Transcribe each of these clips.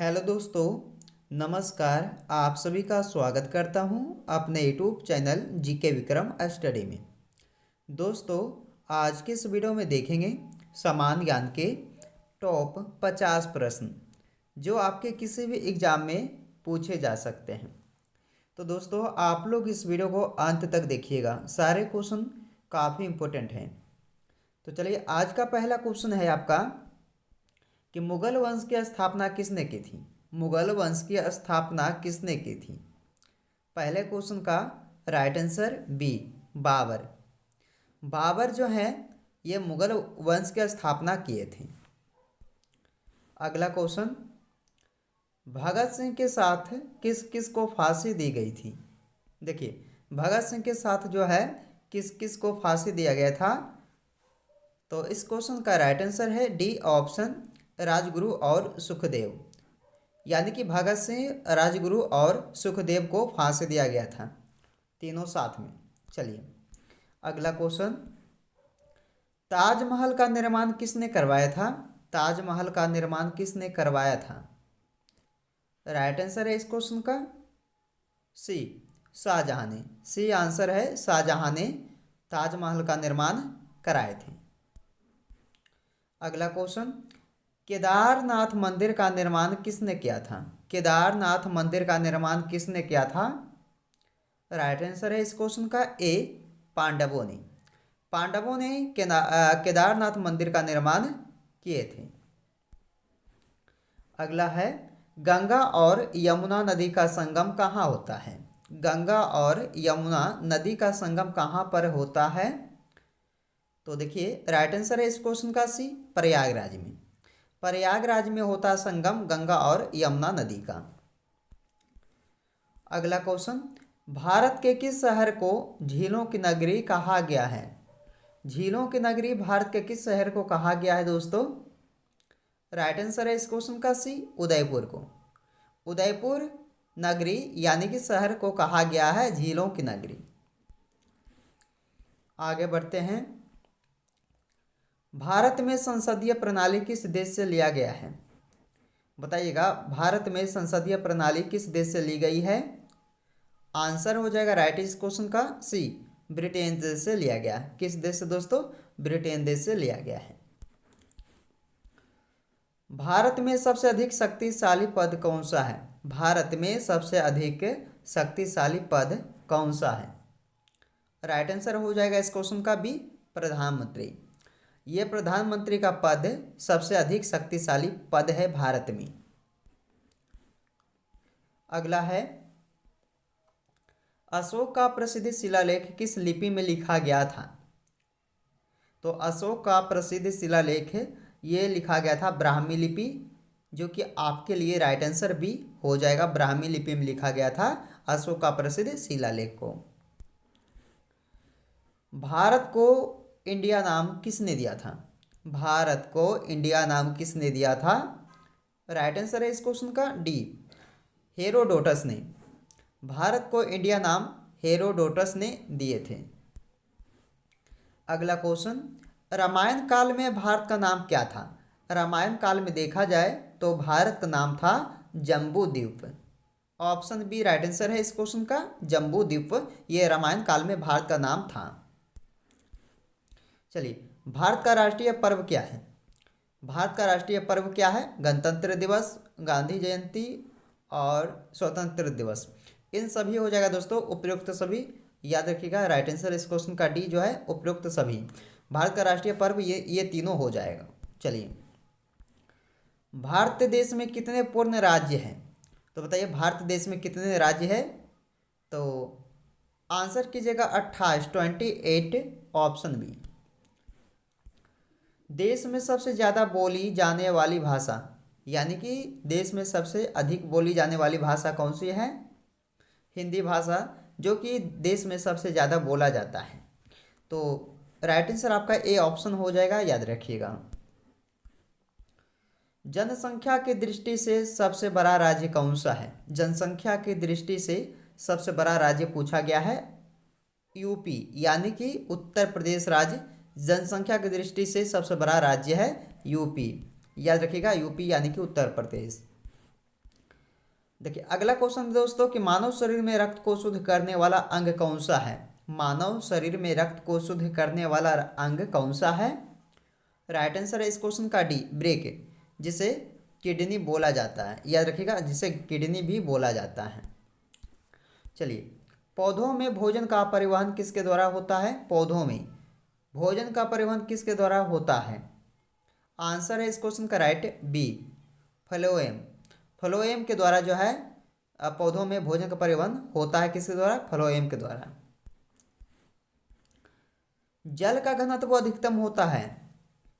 Hello दोस्तों, नमस्कार। आप सभी का स्वागत करता हूं अपने YouTube channel GK Vikram study में। दोस्तों, आज के इस वीडियो में देखेंगे सामान्य ज्ञान के टॉप 50 प्रश्न जो आपके किसी भी एग्जाम में पूछे जा सकते हैं। तो दोस्तों, आप लोग इस वीडियो को अंत तक देखिएगा, सारे क्वेश्चन काफ़ी इम्पोर्टेंट हैं। तो चलिए, आज का पहला क्वेश्चन है आपका कि मुगल वंश की स्थापना किसने की थी। मुगल वंश की स्थापना किसने की थी। पहले क्वेश्चन का right answer B, Babar. Babar जो है ये मुगल वंश की स्थापना किए थे। अगला क्वेश्चन, भगत सिंह के साथ किस किस को फांसी दी गई थी। देखिए, भगत सिंह के साथ जो है किस किस को फांसी दिया गया था। तो इस क्वेश्चन का राइट आंसर है डी ऑप्शन, राजगुरु और सुखदेव। यानी कि भगत सिंह, राजगुरु और सुखदेव को फांसी दिया गया था, तीनों साथ में। चलिए, अगला क्वेश्चन, ताजमहल का निर्माण किसने करवाया था। ताजमहल का निर्माण किसने करवाया था। राइट आंसर है इस क्वेश्चन का सी, शाहजहां ने। सी आंसर है, शाहजहां ने ताजमहल का निर्माण कराए थे। अगला क्वेश्चन, केदारनाथ मंदिर का निर्माण किसने किया था। केदारनाथ मंदिर का निर्माण किसने किया था। राइट आंसर है इस क्वेश्चन का ए, पांडवों ने। पांडवों ने केदारनाथ मंदिर का निर्माण किए थे। अगला है, गंगा और यमुना नदी का संगम कहाँ होता है। गंगा और यमुना नदी का संगम कहाँ पर होता है। तो देखिए, राइट आंसर है इस क्वेश्चन का सी, प्रयागराज में। प्रयागराज में होता संगम गंगा और यमुना नदी का। अगला क्वेश्चन, भारत के किस शहर को झीलों की नगरी कहा गया है। झीलों की नगरी भारत के किस शहर को कहा गया है दोस्तों। राइट आंसर है इस क्वेश्चन का सी, उदयपुर को। उदयपुर नगरी यानी कि शहर को कहा गया है झीलों की नगरी। आगे बढ़ते हैं, भारत में संसदीय प्रणाली किस देश से लिया गया है। बताइएगा, भारत में संसदीय प्रणाली किस देश से ली गई है। आंसर हो जाएगा राइट इस क्वेश्चन का सी, ब्रिटेन देश से लिया गया। किस देश से दोस्तों, ब्रिटेन देश से लिया गया है। भारत में सबसे अधिक शक्तिशाली पद कौन सा है। भारत में सबसे अधिक शक्तिशाली पद कौन सा है। राइट आंसर हो जाएगा इस क्वेश्चन का बी, प्रधानमंत्री। ये प्रधानमंत्री का पद सबसे अधिक शक्तिशाली पद है भारत में। अगला है, अशोक का प्रसिद्ध शिलालेख किस लिपि में लिखा गया था। तो अशोक का प्रसिद्ध शिलालेख ये लिखा गया था ब्राह्मी लिपि, जो कि आपके लिए राइट आंसर बी हो जाएगा। ब्राह्मी लिपि में लिखा गया था अशोक का प्रसिद्ध शिलालेख को। भारत को इंडिया नाम किसने दिया था। भारत को इंडिया नाम किसने दिया था। राइट आंसर है इस क्वेश्चन का डी, हेरोडोटस ने। भारत को इंडिया नाम हेरोडोटस ने दिए थे। अगला क्वेश्चन, रामायण काल में भारत का नाम क्या था। रामायण काल में देखा जाए तो भारत का नाम था जम्बू द्वीप। ऑप्शन बी राइट आंसर है इस क्वेश्चन का, जम्बू द्वीप ये रामायण काल में भारत का नाम था। चलिए, भारत का राष्ट्रीय पर्व क्या है। भारत का राष्ट्रीय पर्व क्या है। गणतंत्र दिवस, गांधी जयंती और स्वतंत्र दिवस। इन सभी हो जाएगा दोस्तों, उपयुक्त सभी। याद रखिएगा, राइट आंसर इस क्वेश्चन का डी जो है, उपयुक्त सभी। भारत का राष्ट्रीय पर्व ये तीनों हो जाएगा। चलिए, भारत देश में कितने पूर्ण राज्य हैं। तो बताइए, भारत देश में कितने राज्य हैं। तो आंसर कीजिएगा 28, 28, ऑप्शन बी। देश में सबसे ज़्यादा बोली जाने वाली भाषा, यानी कि देश में सबसे अधिक बोली जाने वाली भाषा कौन सी है। हिंदी भाषा, जो कि देश में सबसे ज़्यादा बोला जाता है। तो राइट आंसर आपका ए ऑप्शन हो जाएगा, याद रखिएगा। जनसंख्या की दृष्टि से सबसे बड़ा राज्य कौन सा है। जनसंख्या की दृष्टि से सबसे बड़ा राज्य पूछा गया है यूपी, यानी कि उत्तर प्रदेश राज्य जनसंख्या की दृष्टि से सबसे बड़ा राज्य है यूपी। याद रखिएगा, यूपी यानी कि उत्तर प्रदेश। देखिए अगला क्वेश्चन दोस्तों कि मानव शरीर में रक्त को शुद्ध करने वाला अंग कौन सा है। मानव शरीर में रक्त को शुद्ध करने वाला अंग कौन सा है। राइट आंसर है इस क्वेश्चन का डी, ब्रेक, जिसे किडनी बोला जाता है। याद रखिएगा, जिसे किडनी भी बोला जाता है। चलिए, पौधों में भोजन का परिवहन किसके द्वारा होता है। पौधों में भोजन का परिवहन किसके द्वारा होता है। आंसर है इस क्वेश्चन का राइट बी, फ्लोएम। फ्लोएम के द्वारा जो है पौधों में भोजन का परिवहन होता है। किसके द्वारा। फ्लोएम के द्वारा। जल का घनत्व अधिकतम होता है।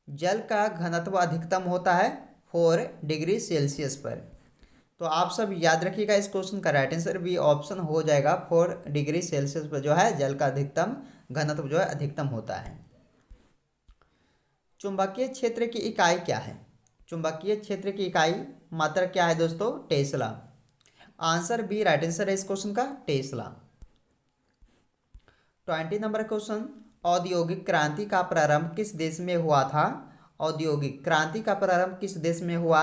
जल का घनत्व अधिकतम होता है 4 डिग्री सेल्सियस पर। तो आप सब याद रखिएगा, इस क्वेश्चन का राइट आंसर भी ऑप्शन हो जाएगा 4 डिग्री सेल्सियस पर जो है जल का अधिकतम घनत्व जो है अधिकतम होता है। चुंबकीय क्षेत्र की इकाई क्या है। चुंबकीय क्षेत्र की इकाई मात्रा क्या है दोस्तों। Tesla. Answer B right answer है इस क्वेश्चन का, टेस्ला। 20 नंबर क्वेश्चन, औद्योगिक क्रांति का प्रारंभ किस देश में हुआ था। औद्योगिक क्रांति का प्रारंभ किस देश में हुआ।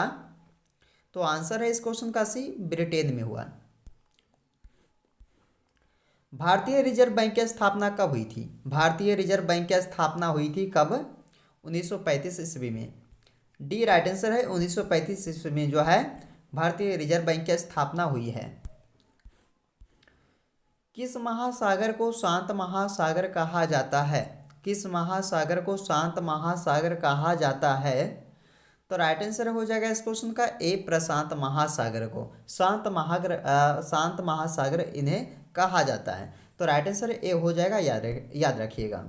तो आंसर है इस क्वेश्चन का सी, ब्रिटेन में हुआ। भारतीय रिजर्व बैंक की स्थापना कब हुई थी। भारतीय रिजर्व बैंक की स्थापना हुई थी कब। 1935 ईस्वी में। डी राइट आंसर है, 1935 ईस्वी में जो है भारतीय रिजर्व बैंक की स्थापना हुई है। किस महासागर को शांत महासागर कहा जाता है। किस महासागर को शांत महासागर कहा जाता है। तो राइट आंसर हो जाएगा इस क्वेश्चन का ए, प्रशांत महासागर को शांत महासागर इन्हें कहा जाता है। तो राइट आंसर ए हो जाएगा, याद रखिएगा।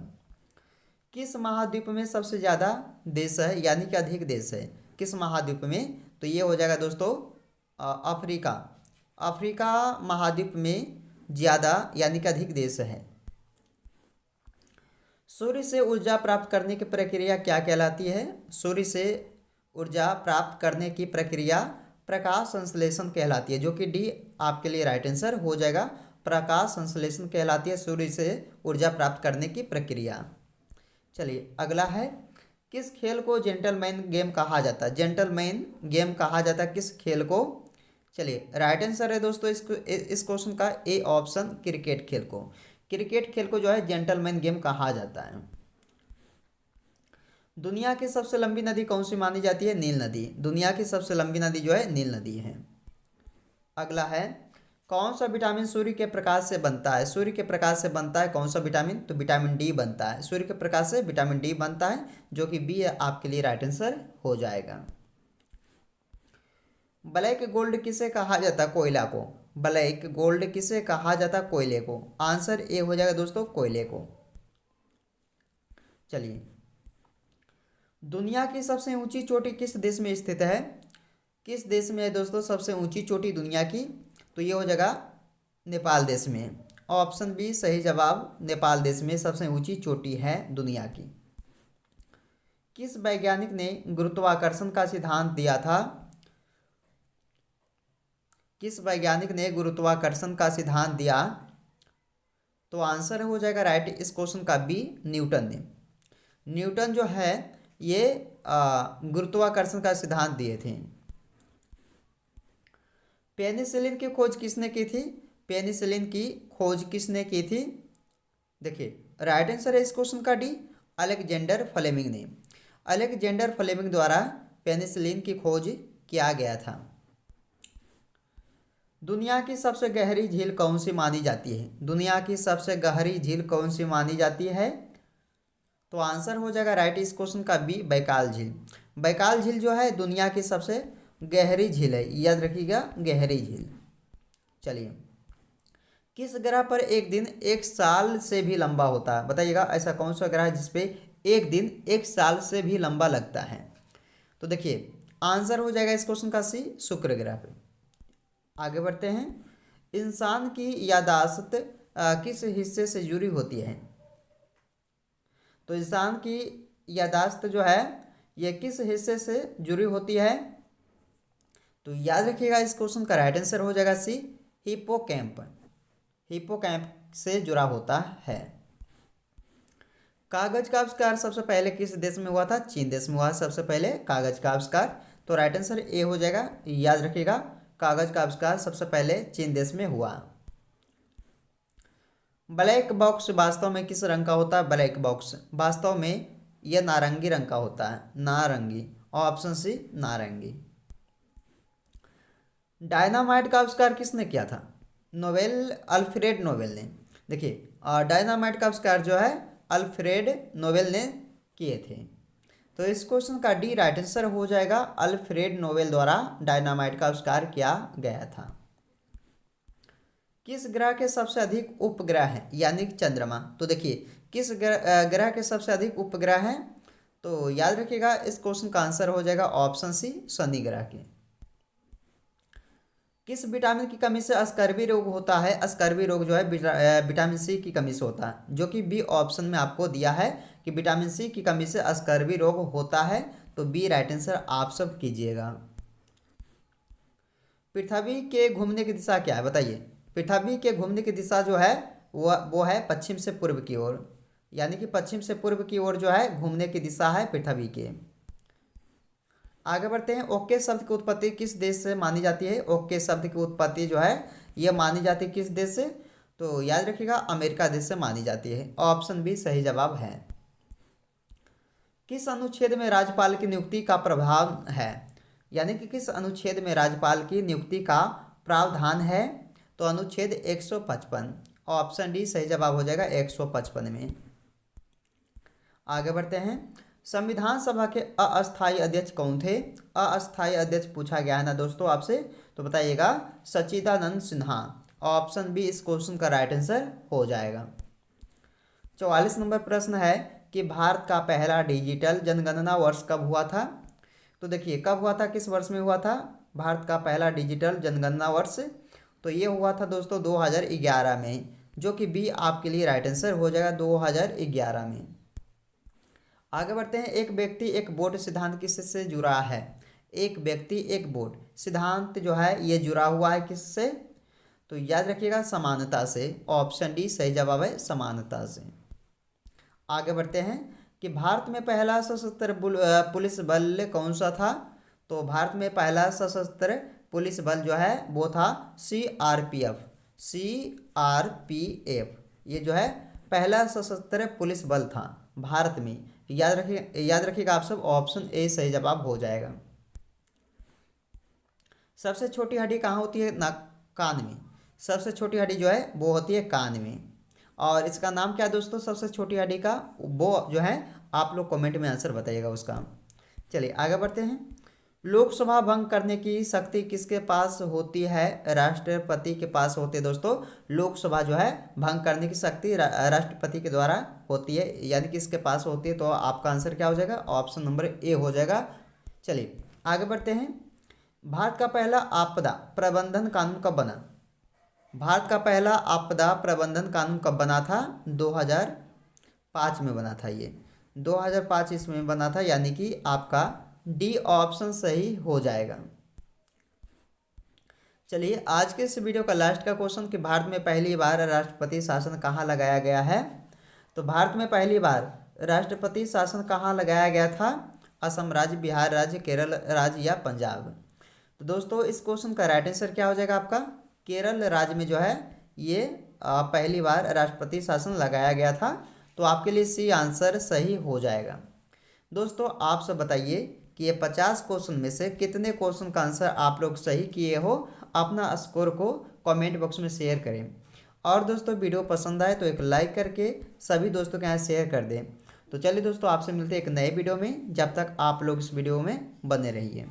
किस महाद्वीप में सबसे ज़्यादा देश है, यानी कि अधिक देश है। किस महाद्वीप में। तो ये हो जाएगा दोस्तों अफ्रीका। अफ्रीका महाद्वीप में ज़्यादा यानी कि अधिक देश है। सूर्य से ऊर्जा प्राप्त करने की प्रक्रिया क्या कहलाती है। सूर्य से ऊर्जा प्राप्त करने की प्रक्रिया प्रकाश संश्लेषण कहलाती है, जो कि डी आपके लिए राइट आंसर हो जाएगा। प्रकाश संश्लेषण कहलाती है सूर्य से ऊर्जा प्राप्त करने की प्रक्रिया। चलिए अगला है, किस खेल को जेंटलमैन गेम कहा जाता है। जेंटलमैन गेम कहा जाता है किस खेल को। चलिए राइट आंसर है दोस्तों इस क्वेश्चन का ए ऑप्शन, क्रिकेट खेल को। क्रिकेट खेल को जो है जेंटलमैन गेम कहा जाता है। दुनिया की सबसे लंबी नदी कौन सी मानी जाती है। नील नदी। दुनिया की सबसे लंबी नदी जो है नील नदी है। अगला है, कौन सा विटामिन सूर्य के प्रकाश से बनता है। सूर्य के प्रकाश से बनता है कौन सा विटामिन। तो विटामिन डी बनता है। सूर्य के प्रकाश से विटामिन डी बनता है, जो कि बी आपके लिए राइट आंसर हो जाएगा। ब्लैक गोल्ड किसे कहा जाता है। कोयला को। ब्लैक गोल्ड किसे कहा जाता है। कोयले को। आंसर ए हो जाएगा दोस्तों, कोयले को। चलिए, दुनिया की सबसे ऊंची चोटी किस देश में स्थित है। किस देश में है दोस्तों सबसे ऊंची चोटी दुनिया की। तो ये हो जाएगा नेपाल देश में। ऑप्शन बी सही जवाब, नेपाल देश में सबसे ऊंची चोटी है दुनिया की। किस वैज्ञानिक ने गुरुत्वाकर्षण का सिद्धांत दिया था। किस वैज्ञानिक ने गुरुत्वाकर्षण का सिद्धांत दिया। तो आंसर हो जाएगा राइट इस क्वेश्चन का बी, न्यूटन ने। न्यूटन जो है ये गुरुत्वाकर्षण का सिद्धांत दिए थे। पेनिसिलिन की खोज किसने की थी। पेनिसिलिन की खोज किसने की थी। देखिए राइट आंसर है इस क्वेश्चन का डी, अलेक्जेंडर फ्लेमिंग ने। अलेक्जेंडर फ्लेमिंग द्वारा पेनिसिलिन की खोज किया गया था। दुनिया की सबसे गहरी झील कौन सी मानी जाती है। दुनिया की सबसे गहरी झील कौन सी मानी जाती है। तो आंसर हो जाएगा राइट इस क्वेश्चन का बी, बैकाल झील। बैकाल झील जो है दुनिया की सबसे गहरी झील है, याद रखिएगा, गहरी झील। चलिए, किस ग्रह पर एक दिन एक साल से भी लंबा होता है। बताइएगा ऐसा कौन सा ग्रह है जिसपे एक दिन एक साल से भी लंबा लगता है। तो देखिए आंसर हो जाएगा इस क्वेश्चन का सी, शुक्र ग्रह पे। आगे बढ़ते हैं, इंसान की याददाश्त किस हिस्से से जुड़ी होती है। तो इंसान की याददाश्त जो है ये किस हिस्से से जुड़ी होती है। तो याद रखिएगा इस क्वेश्चन का राइट आंसर हो जाएगा सी, हिप्पोकैम्प। हिप्पोकैम्प से जुड़ा होता है। कागज का आविष्कार सबसे पहले किस देश में हुआ था। चीन देश में हुआ सबसे पहले कागज का आविष्कार। तो राइट आंसर ए हो जाएगा, याद रखिएगा, कागज का आविष्कार सबसे पहले चीन देश में हुआ। ब्लैक बॉक्स वास्तव में किस रंग का होता है? ब्लैक बॉक्स वास्तव में यह नारंगी रंग का होता है, नारंगी। ऑप्शन सी नारंगी। डायनामाइट का आविष्कार किसने किया था? नोबेल, अल्फ्रेड नोबेल ने। देखिए डायनामाइट का आविष्कार जो है अल्फ्रेड नोबेल ने किए थे। तो इस क्वेश्चन का डी राइट आंसर हो जाएगा। अल्फ्रेड नोबेल द्वारा डायनामाइट का आविष्कार किया गया था। किस ग्रह के सबसे अधिक उपग्रह हैं, यानी कि चंद्रमा? तो देखिए किस ग्रह के सबसे अधिक उपग्रह हैं? तो याद रखिएगा इस क्वेश्चन का आंसर हो जाएगा ऑप्शन सी शनि ग्रह के। किस विटामिन की कमी से स्कर्वी रोग होता है? स्कर्वी रोग जो है विटामिन सी की कमी से होता है, जो कि बी ऑप्शन में आपको दिया है कि विटामिन सी की कमी से स्कर्वी रोग होता है। तो बी राइट आंसर आप सब कीजिएगा। पृथ्वी के घूमने की दिशा क्या है बताइए? पृथ्वी के घूमने की दिशा जो है वो है पश्चिम से पूर्व की ओर, यानी कि पश्चिम से पूर्व की ओर जो है घूमने की दिशा है पृथ्वी के। आगे बढ़ते हैं। ओके शब्द की उत्पत्ति किस देश से मानी जाती है? ओके शब्द की उत्पत्ति जो है यह मानी जाती है किस देश से? तो याद रखिएगा अमेरिका देश से मानी जाती है। ऑप्शन बी सही जवाब है। किस अनुच्छेद में राज्यपाल की नियुक्ति का प्रभाव है? यानी कि किस अनुच्छेद में राज्यपाल की नियुक्ति का प्रावधान है? तो अनुच्छेद 155। ऑप्शन डी सही जवाब हो जाएगा 155 में। आगे बढ़ते हैं। संविधान सभा के अस्थायी अध्यक्ष कौन थे? अस्थायी अध्यक्ष पूछा गया है ना दोस्तों आपसे, तो बताइएगा सच्चिदानंद सिन्हा। ऑप्शन बी इस क्वेश्चन का राइट आंसर हो जाएगा। 44 नंबर प्रश्न है कि भारत का पहला डिजिटल जनगणना वर्ष कब हुआ था? तो देखिए कब हुआ था, किस वर्ष में हुआ था भारत का पहला डिजिटल जनगणना वर्ष? तो ये हुआ था दोस्तों 2011 में, जो कि बी आपके लिए राइट आंसर हो जाएगा 2011 में। आगे बढ़ते हैं। एक व्यक्ति एक वोट सिद्धांत किससे जुड़ा है? एक व्यक्ति एक वोट सिद्धांत जो है ये जुड़ा हुआ है किससे? तो याद रखिएगा समानता से। ऑप्शन डी सही जवाब है समानता से। आगे बढ़ते हैं कि भारत में पहला सशस्त्र पुलिस बल कौन सा था? तो भारत में पहला सशस्त्र पुलिस बल जो है वो था CRPF। CRPF ये जो है पहला सशस्त्र पुलिस बल था भारत में। याद रखिएगा आप सब, ऑप्शन ए सही जवाब हो जाएगा। सबसे छोटी हड्डी कहाँ होती है? ना कान में। सबसे छोटी हड्डी जो है वो होती है कान में। और इसका नाम क्या है दोस्तों सबसे छोटी हड्डी का? वो जो है आप लोग कमेंट में आंसर बताइएगा उसका। चलिए आगे बढ़ते हैं। लोकसभा भंग करने की शक्ति किसके पास होती है? राष्ट्रपति के पास होती है दोस्तों। लोकसभा जो है भंग करने की शक्ति राष्ट्रपति के द्वारा होती है, यानी कि इसके पास होती है। तो आपका आंसर क्या हो जाएगा? ऑप्शन नंबर ए हो जाएगा। चलिए आगे बढ़ते हैं। भारत का पहला आपदा प्रबंधन कानून कब बना? भारत का पहला आपदा प्रबंधन कानून कब बना था? 2005 में बना था। ये 2005 इसमें बना था, यानी कि आपका डी ऑप्शन सही हो जाएगा। चलिए आज के इस वीडियो का लास्ट का क्वेश्चन कि भारत में पहली बार राष्ट्रपति शासन कहाँ लगाया गया है? तो भारत में पहली बार राष्ट्रपति शासन कहाँ लगाया गया था? असम राज्य, बिहार राज्य, केरल राज्य या पंजाब? तो दोस्तों इस क्वेश्चन का राइट आंसर क्या हो जाएगा आपका? केरल राज्य में जो है ये पहली बार राष्ट्रपति शासन लगाया गया था। तो आपके लिए सी आंसर सही हो जाएगा। दोस्तों आप सब बताइए कि ये 50 क्वेश्चन में से कितने क्वेश्चन का आंसर आप लोग सही किए हो? अपना स्कोर को कमेंट बॉक्स में शेयर करें। और दोस्तों वीडियो पसंद आए तो एक लाइक करके सभी दोस्तों के यहाँ शेयर कर दें। तो चलिए दोस्तों आपसे मिलते हैं एक नए वीडियो में, जब तक आप लोग इस वीडियो में बने रहिए।